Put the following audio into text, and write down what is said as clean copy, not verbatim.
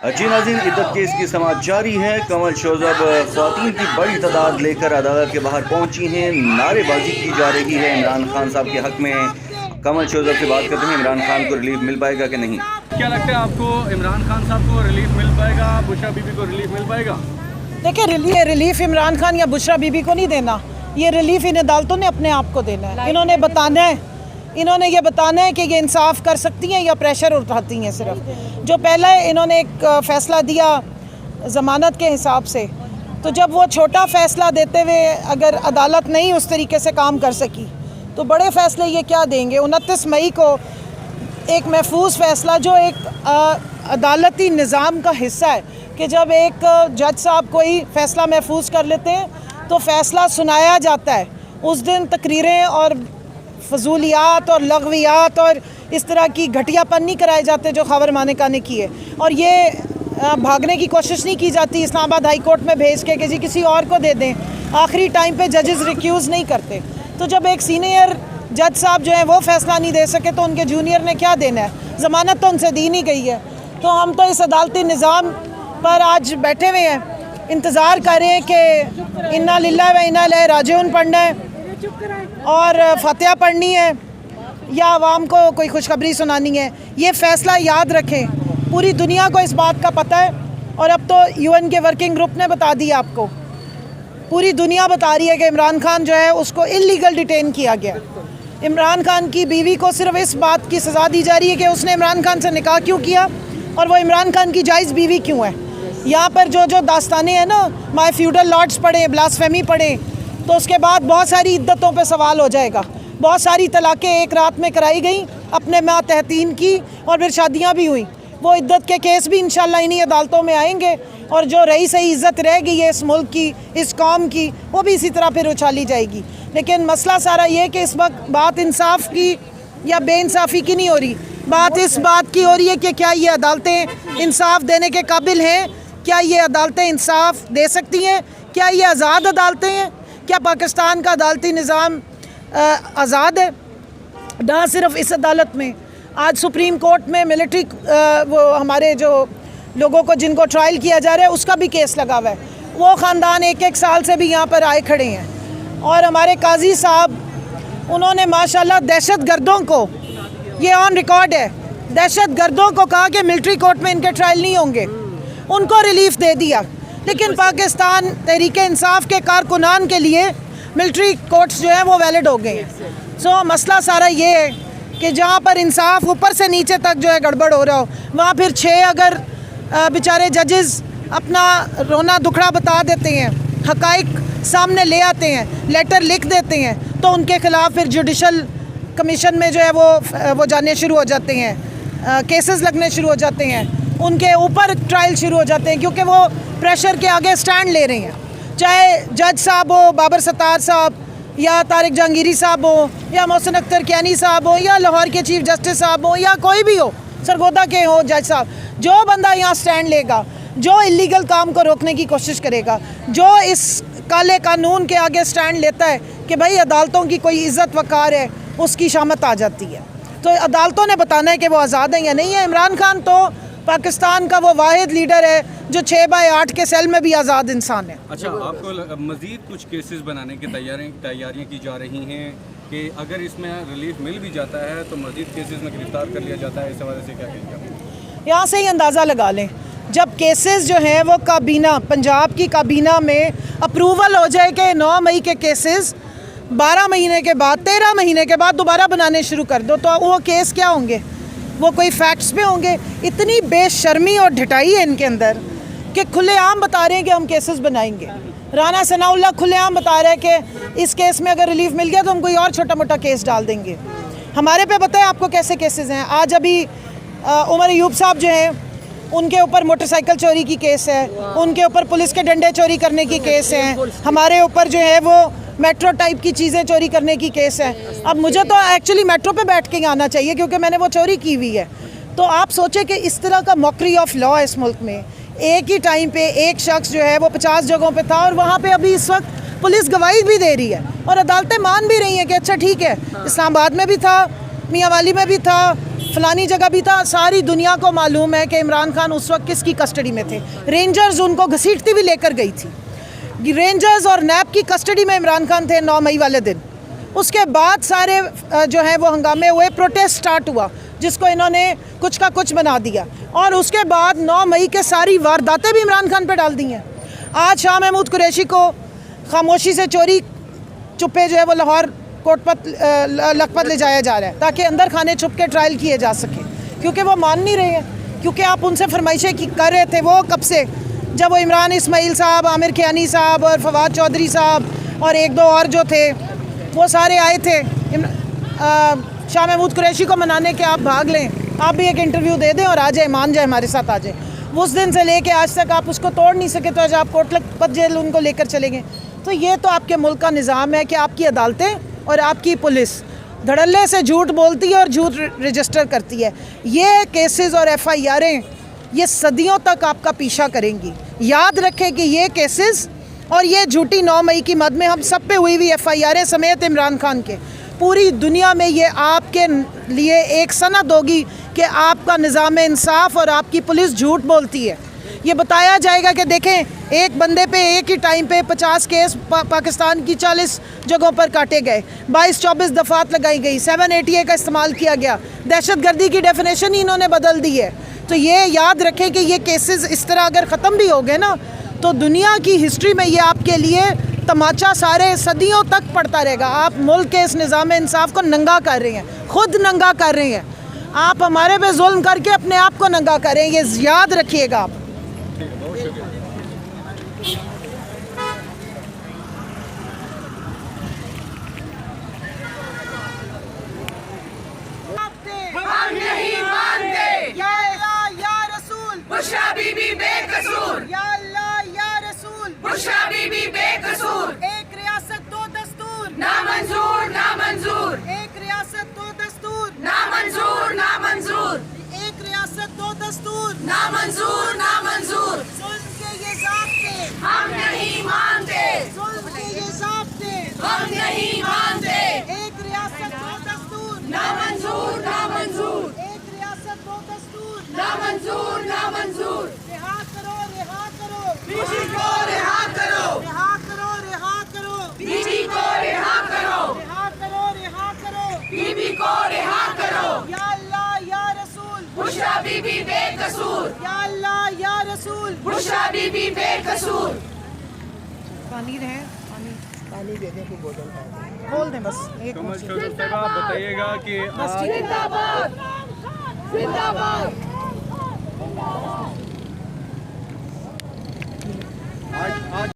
जी नाज़रीन, इद्दत केस की समाअत जारी है। कमल शोज़ब ख़वातीन की बड़ी तादाद लेकर अदालत के बाहर पहुंची हैं। नारेबाजी की जा रही है इमरान खान साहब के हक़ में। कमल शोज़ब से बात करते हैं, इमरान खान को रिलीफ मिल पाएगा कि नहीं? क्या लगता है आपको, इमरान खान साहब को रिलीफ मिल पाएगा, बुशरा बीबी को रिलीफ मिल पाएगा? देखिए, रिलीफ इमरान खान या बुशरा बीबी को नहीं देना, ये रिलीफ इन अदालतों ने अपने आप को देना है। इन्होंने ये बताना है कि ये इंसाफ कर सकती हैं या प्रेशर उठाती हैं। सिर्फ जो पहला इन्होंने एक फ़ैसला दिया ज़मानत के हिसाब से, तो जब वो छोटा फ़ैसला देते हुए अगर अदालत नहीं उस तरीके से काम कर सकी तो बड़े फ़ैसले ये क्या देंगे। 29 मई को एक महफूज फ़ैसला जो एक अदालती निज़ाम का हिस्सा है कि जब एक जज साहब कोई फ़ैसला महफूज कर लेते हैं तो फ़ैसला सुनाया जाता है। उस दिन तकरीरें और फजूलियात और लगवियात और इस तरह की घटियापन नहीं कराए जाते जो खबर मानिका ने किए, और ये भागने की कोशिश नहीं की जाती इस्लामाबाद हाई कोर्ट में भेज के कि जी किसी और को दे दें। आखिरी टाइम पे जजेस रिक्यूज़ नहीं करते। तो जब एक सीनियर जज साहब जो है वो फ़ैसला नहीं दे सके तो उनके जूनियर ने क्या देना है? ज़मानत तो उनसे दी नहीं गई है। तो हम तो इस अदालती निज़ाम पर आज बैठे हुए हैं, इंतज़ार कर रहे हैं कि इन्ना लिल्लाह व इन्ना इलैहि राजिऊन पढ़ना है और फतिहा पढ़नी है या आवाम को कोई खुशखबरी सुनानी है। ये फ़ैसला याद रखें, पूरी दुनिया को इस बात का पता है, और अब तो यूएन के वर्किंग ग्रुप ने बता दिया आपको। पूरी दुनिया बता रही है कि इमरान खान जो है उसको इल्लीगल डिटेन किया गया। इमरान खान की बीवी को सिर्फ इस बात की सज़ा दी जा रही है कि उसने इमरान खान से निकाह क्यों किया और वो इमरान खान की जायज़ बीवी क्यों है। यहाँ पर जो दास्तानें हैं ना, माय फ्यूडल लॉर्ड्स पढ़ें, ब्लास्फेमी पढ़ें, तो उसके बाद बहुत सारी इद्दतों पे सवाल हो जाएगा। बहुत सारी तलाक़ें एक रात में कराई गई, अपने मातहतीन की, और फिर शादियाँ भी हुई। वो इद्दत के केस भी इंशाल्लाह इन्हीं अदालतों में आएंगे, और जो रही सही इज़्ज़त रह गई है इस मुल्क की, इस कौम की, वो भी इसी तरह फिर उछाली जाएगी। लेकिन मसला सारा ये कि इस वक्त बात इंसाफ की या बेइंसाफ़ी की नहीं हो रही, बात इस बात की हो रही है कि क्या ये अदालतें इंसाफ देने के काबिल हैं, क्या ये अदालतें इंसाफ दे सकती हैं, क्या ये आज़ाद अदालतें हैं, क्या पाकिस्तान का अदालती निज़ाम आज़ाद है। ना सिर्फ इस अदालत में, आज सुप्रीम कोर्ट में मिलिट्री वो हमारे जो लोगों को जिनको ट्रायल किया जा रहा है उसका भी केस लगा हुआ है। वो ख़ानदान एक साल से भी यहाँ पर आए खड़े हैं, और हमारे काजी साहब उन्होंने माशाल्लाह दहशत गर्दों को, ये ऑन रिकॉर्ड है, दहशत गर्दों को कहा कि मिलिट्री कोर्ट में इनके ट्रायल नहीं होंगे, उनको रिलीफ दे दिया। लेकिन पाकिस्तान तहरीक इंसाफ के कारकुनान के लिए मिलिट्री कोर्ट्स जो है वो वैलिड हो गए हैं। सो मसला सारा ये है कि जहाँ पर इंसाफ ऊपर से नीचे तक जो है गड़बड़ हो रहा हो, वहाँ फिर 6 अगर बेचारे जजेस अपना रोना दुखड़ा बता देते हैं, हक़ाइक़ सामने ले आते हैं, लेटर लिख देते हैं, तो उनके ख़िलाफ़ फिर जुडिशल कमीशन में जो है वो जाने शुरू हो जाते हैं, केसेस लगने शुरू हो जाते हैं, उनके ऊपर ट्रायल शुरू हो जाते हैं, क्योंकि वो प्रेशर के आगे स्टैंड ले रहे हैं। चाहे जज साहब हो, बाबर सत्तार साहब, या तारिक जहांगीरी साहब हो, या मोहसिन अख्तर कियानी साहब हो, या लाहौर के चीफ जस्टिस साहब हो, या कोई भी हो, सरगोदा के हो जज साहब, जो बंदा यहाँ स्टैंड लेगा, जो इलीगल काम को रोकने की कोशिश करेगा, जो इस काले कानून के आगे स्टैंड लेता है कि भाई अदालतों की कोई इज़्ज़त वक़ार है, उसकी शामत आ जाती है। तो अदालतों ने बताना है कि वो आज़ाद है या नहीं है। इमरान खान तो पाकिस्तान का वो वाहिद लीडर है जो 6/8 के सेल में भी आज़ाद इंसान है। अच्छा, आपको मज़ीद कुछ केसेस बनाने की तैयारियां की जा रही हैं कि अगर इसमें रिलीफ मिल भी जाता है तो मज़ीद केसेस में गिरफ्तार कर लिया जाता है, इस हवाले से क्या कहेंगे? यहाँ से ही अंदाज़ा लगा लें, जब केसेस जो हैं वो काबीना, पंजाब की काबीना में अप्रूवल हो जाए कि 9 मई के केसेस 12 महीने के बाद, 13 महीने के बाद दोबारा बनाने शुरू कर दो, तो वो केस क्या होंगे? वो कोई फैक्ट्स पे होंगे? इतनी बेशर्मी और ढिठाई है इनके अंदर कि खुलेआम बता रहे हैं कि हम केसेस बनाएंगे। राना सनाउल्लाह खुलेआम बता रहे हैं कि इस केस में अगर रिलीफ मिल गया तो हम कोई और छोटा मोटा केस डाल देंगे। हमारे पे बताएं आपको कैसे केसेस हैं। आज अभी उमर अयूब साहब जो हैं उनके ऊपर मोटरसाइकिल चोरी की केस है, उनके ऊपर पुलिस के डंडे चोरी करने की केस है, हमारे ऊपर जो है वो मेट्रो टाइप की चीज़ें चोरी करने की केस है। अब मुझे तो एक्चुअली मेट्रो पे बैठ के आना चाहिए क्योंकि मैंने वो चोरी की हुई है। तो आप सोचें कि इस तरह का मॉकरी ऑफ लॉ है इस मुल्क में। एक ही टाइम पे एक शख्स जो है वो 50 जगहों पे था, और वहाँ पे अभी इस वक्त पुलिस गवाही भी दे रही है और अदालतें मान भी रही हैं कि अच्छा ठीक है, इस्लामाबाद में भी था, मियाँ वाली में भी था, फलानी जगह भी था। सारी दुनिया को मालूम है कि इमरान खान उस वक्त किसकी कस्टडी में थे। रेंजर्स उनको घसीटती भी लेकर गई थी। रेंजर्स और नैब की कस्टडी में इमरान खान थे 9 मई वाले दिन। उसके बाद सारे जो है वो हंगामे हुए, प्रोटेस्ट स्टार्ट हुआ जिसको इन्होंने कुछ का कुछ बना दिया, और उसके बाद 9 मई के सारी वारदातें भी इमरान खान पे डाल दी हैं। आज शाह महमूद कुरैशी को खामोशी से चोरी चुप्पे जो है वो लाहौर कोटपत लखपत ले जाया जा रहा है ताकि अंदर खाने छुप के ट्रायल किए जा सके, क्योंकि वो मान नहीं रहे हैं। क्योंकि आप उनसे फरमाइशें कर रहे थे वो कब से, जब वो इमरान इस्माइल साहब, आमिर खियानी साहब और फवाद चौधरी साहब और 1-2 और जो थे वो सारे आए थे शाह महमूद कुरैशी को मनाने के। आप भाग लें, आप भी एक इंटरव्यू दे दें और आ जाए, मान जाए, हमारे साथ आ जाए। उस दिन से लेके आज तक आप उसको तोड़ नहीं सके, तो आज आप कोट लखपत जेल उनको लेकर चले गए। तो ये तो आपके मुल्क का निज़ाम है कि आपकी अदालतें और आपकी पुलिस धड़ल्ले से झूठ बोलती है और झूठ रजिस्टर करती है। ये केसेस और FIRें ये सदियों तक आपका पीछा करेंगी। याद रखें कि ये केसेस और ये झूठी 9 मई की मद में हम सब पे हुई हुई FIRें समेत इमरान खान के, पूरी दुनिया में ये आपके लिए एक सनद होगी कि आपका निज़ाम इंसाफ और आपकी पुलिस झूठ बोलती है। ये बताया जाएगा कि देखें एक बंदे पे एक ही टाइम पे 50 केस पाकिस्तान की 40 जगहों पर काटे गए, 22-24 दफ़ात लगाई गई, 780A का इस्तेमाल किया गया, दहशतगर्दी की डेफिनेशन ही इन्होंने बदल दी है। तो ये याद रखें कि ये केसेस इस तरह अगर ख़त्म भी हो गए ना, तो दुनिया की हिस्ट्री में ये आपके लिए तमाचा सारे सदियों तक पड़ता रहेगा। आप मुल्क के इस निज़ाम इंसाफ को नंगा कर रहे हैं, खुद नंगा कर रहे हैं। आप हमारे पे जुल्म करके अपने आप को नंगा कर रहे हैं, ये याद रखिएगा आप। हम नहीं मानते। या अल्लाह या रसूल बुशरा बीबी बेकसूर। या अल्लाह या रसूल बुशरा बीबी बेकसूर। एक रियासत 2 दस्तूर नामंजूर नामंजूर। एक रियासत 2 दस्तूर नामंजूर नामंजूर। एक रियासत 2 दस्तूर नामंजूर नामंजूर। जुल्म के ये ज़ाब्ते हम नहीं मानते। जुल्म के ये ज़ाब्ते हम नहीं मानते। एक रियासत 2 दस्तूर नामंजूर नामंजूर। एक रियासत 2 दस्तूर नामंजूर नामंजूर। रिहा करो, रिहा करो, बीबी को रिहा करो। रिहा करो, रिहा करो, बीबी को रिहा करो। रिहा करो, रिहा करो। बीबी को रिहा करो। या अल्लाह या रसूल बुशरा बीबी बेकसूर। या अल्लाह या रसूल। बुशरा बीबी बेकसूर। पानी है, पानी दे दें, कोई बोतल खोल दें बस एक कमल शोजब साहब, आप बताइएगा कि बस ठीक है। जिंदाबाद जिंदाबाद।